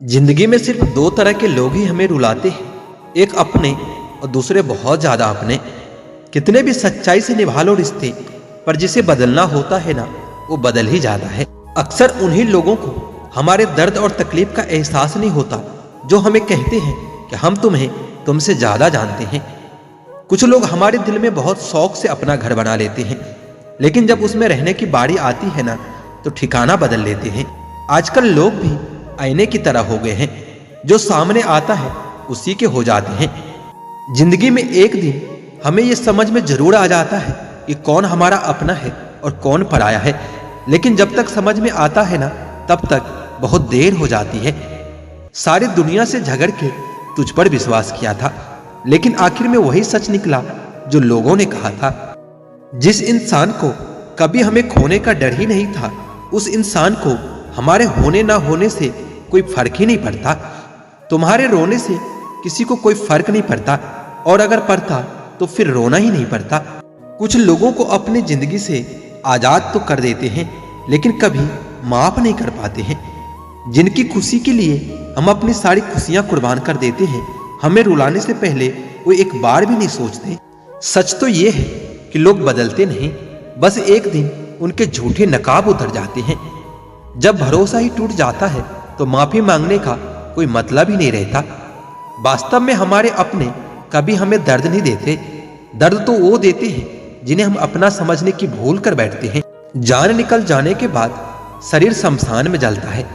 जिंदगी में सिर्फ दो तरह के लोग ही हमें रुलाते हैं, एक अपने और दूसरे बहुत ज्यादा अपने। कितने भी सच्चाई से निभा लो रिश्ते, पर जिसे बदलना होता है ना, वो बदल ही जाता है। अक्सर उन्हीं लोगों को हमारे दर्द और तकलीफ का एहसास नहीं होता जो हमें कहते हैं कि हम तुम्हें तुमसे ज्यादा जानते हैं। कुछ लोग हमारे दिल में बहुत शौक से अपना घर बना लेते हैं, लेकिन जब उसमें रहने की बारी आती है ना, तो ठिकाना बदल लेते हैं। आजकल लोग भी आईने की तरह हो गए हैं, जो सामने आता है उसी के हो जाते हैं। जिंदगी में एक दिन हमें यह समझ में जरूर आ जाता है कि कौन हमारा अपना है और कौन पराया है, लेकिन जब तक समझ में आता है ना, तब तक बहुत देर हो जाती है। सारी दुनिया से झगड़ के तुझ पर विश्वास किया था, लेकिन आखिर में वही सच निकला जो लोगों ने कहा था। जिस इंसान को कभी हमें खोने का डर ही नहीं था, उस इंसान को हमारे होने ना होने से कोई फर्क ही नहीं पड़ता। तुम्हारे रोने से किसी को कोई फर्क नहीं पड़ता, और अगर पड़ता तो फिर रोना ही नहीं पड़ता। कुछ लोगों को अपनी जिंदगी से आजाद तो कर देते हैं, लेकिन कभी माफ नहीं कर पाते हैं। जिनकी खुशी के लिए हम अपनी सारी खुशियां कुर्बान कर देते हैं, हमें रुलाने से पहले वो एक बार भी नहीं सोचते। सच तो ये है कि लोग बदलते नहीं, बस एक दिन उनके झूठे नकाब उतर जाते हैं। जब भरोसा ही टूट जाता है तो माफी मांगने का कोई मतलब ही नहीं रहता। वास्तव में हमारे अपने कभी हमें दर्द नहीं देते, दर्द तो वो देते हैं जिन्हें हम अपना समझने की भूल कर बैठते हैं। जान निकल जाने के बाद शरीर शमशान में जलता है,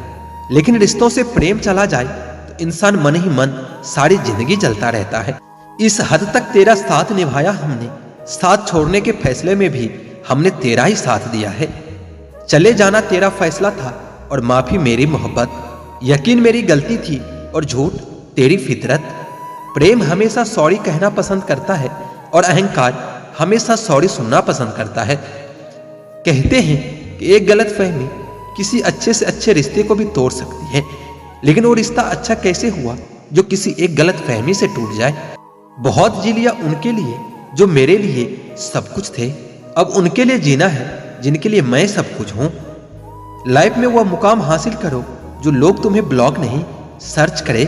लेकिन रिश्तों से प्रेम चला जाए तो इंसान मन ही मन सारी जिंदगी जलता रहता है। इस हद तक तेरा साथ निभाया हमने, साथ छोड़ने के फैसले में भी हमने तेरा ही साथ दिया है। चले जाना तेरा फैसला था और माफी मेरी मोहब्बत, यकीन मेरी गलती थी और झूठ तेरी फितरत। प्रेम हमेशा सॉरी कहना पसंद करता है और अहंकार हमेशा सॉरी सुनना पसंद करता है। कहते हैं कि एक गलत फहमी किसी अच्छे से अच्छे रिश्ते को भी तोड़ सकती है, लेकिन वो रिश्ता अच्छा कैसे हुआ जो किसी एक गलत फहमी से टूट जाए। बहुत जी लिया उनके लिए जो मेरे लिए सब कुछ थे, अब उनके लिए जीना है जिनके लिए मैं सब कुछ हूं। लाइफ में वह मुकाम हासिल करो जो लोग तुम्हें ब्लॉक नहीं सर्च करे।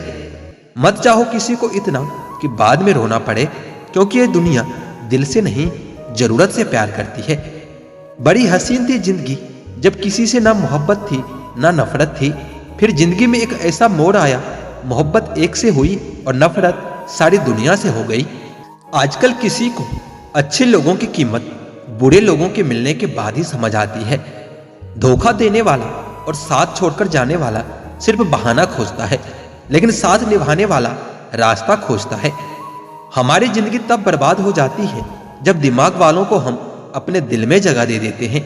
मत चाहो किसी को इतना कि बाद में रोना पड़े, क्योंकि ये दुनिया दिल से नहीं जरूरत से प्यार करती है। बड़ी हसीन थी जिंदगी जब किसी से ना मोहब्बत थी ना नफरत थी। फिर जिंदगी में एक ऐसा मोड़ आया, मोहब्बत एक से हुई और नफरत सारी दुनिया से हो गई। आजकल किसी को अच्छे लोगों की कीमत बुरे लोगों के मिलने के बाद ही समझ आती है। धोखा देने वाला और साथ छोड़कर जाने वाला सिर्फ बहाना खोजता है, लेकिन साथ निभाने वाला रास्ता खोजता है। हमारी जिंदगी तब बर्बाद हो जाती है जब दिमाग वालों को हम अपने दिल में जगह दे देते हैं।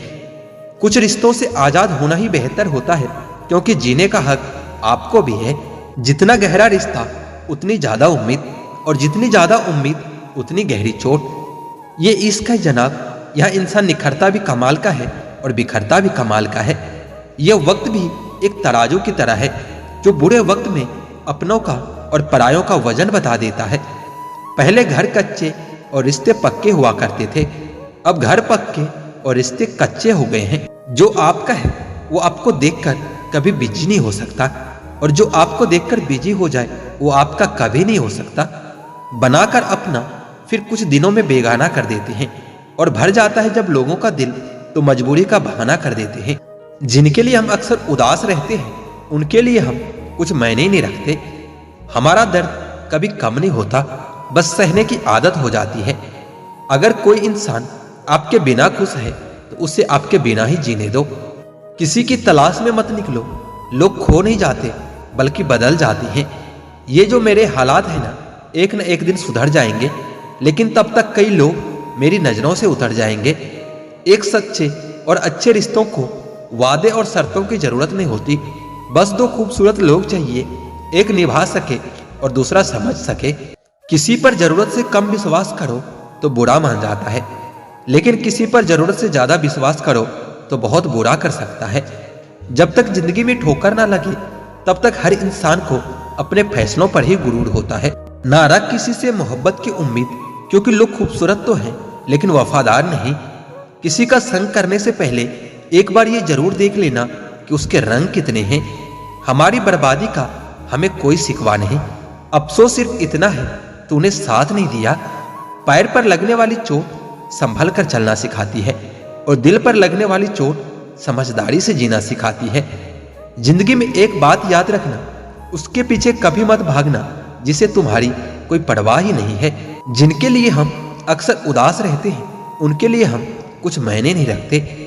कुछ रिश्तों से आजाद होना ही बेहतर होता है, क्योंकि जीने का हक आपको भी है। जितना गहरा रिश्ता उतनी ज्यादा उम्मीद, और जितनी ज्यादा उम्मीद उतनी गहरी चोट। ये इश्क है जनाब, यह इंसान निखरता भी कमाल का है और बिखरता भी कमाल का है। यह वक्त भी एक तराजू की तरह है, जो बुरे वक्त में अपनों का और परायों का वजन बता देता है। पहले घर कच्चे और रिश्ते पक्के हुआ करते थे, अब घर पक्के और रिश्ते कच्चे हो गए हैं। जो आपका है वो आपको देखकर कभी बिजी नहीं हो सकता, और जो आपको देखकर बिजी हो जाए वो आपका कभी नहीं हो सकता। बनाकर अपना फिर कुछ दिनों में बेगाना कर देते हैं, और भर जाता है जब लोगों का दिल तो मजबूरी का बहाना कर देते हैं। जिनके लिए हम अक्सर उदास रहते हैं, उनके लिए हम कुछ मायने ही नहीं रखते। हमारा दर्द कभी कम नहीं होता, बस सहने की आदत हो जाती है। अगर कोई इंसान आपके बिना खुश है तो उसे आपके बिना ही जीने दो। किसी की तलाश में मत निकलो, लोग खो नहीं जाते बल्कि बदल जाते हैं। ये जो मेरे हालात है ना, एक न एक दिन सुधर जाएंगे, लेकिन तब तक कई लोग मेरी नजरों से उतर जाएंगे। एक सच्चे और अच्छे रिश्तों को वादे और शर्तों की जरूरत नहीं होती, बस दो खूबसूरत लोग चाहिए, एक निभा सके और दूसरा समझ सके। किसी पर जरूरत से कम विश्वास करो तो बुरा मान जाता है, लेकिन किसी पर जरूरत से ज्यादा विश्वास करो तो बहुत बुरा कर सकता है। जब तक जिंदगी में ठोकर ना लगे, तब तक हर इंसान को अपने फैसलों पर ही गुरूर होता है। ना रख किसी से मोहब्बत की उम्मीद, क्योंकि लोग खूबसूरत तो हैं लेकिन वफादार नहीं। किसी का संग करने से पहले एक बार ये जरूर देख लेना कि उसके रंग कितने हैं। हमारी बर्बादी का हमें कोई सिकवा नहीं। अफसोस सिर्फ इतना है, तूने साथ नहीं दिया। पैर पर लगने वाली चोट संभल कर चलना सिखाती है और दिल पर लगने वाली चोट समझदारी से जीना सिखाती है। जिंदगी में एक बात याद रखना, उसके पीछे कभी मत भागना जिसे तुम्हारी कोई परवाह ही नहीं है। जिनके लिए हम अक्सर उदास रहते हैं, उनके लिए हम कुछ मायने नहीं रखते।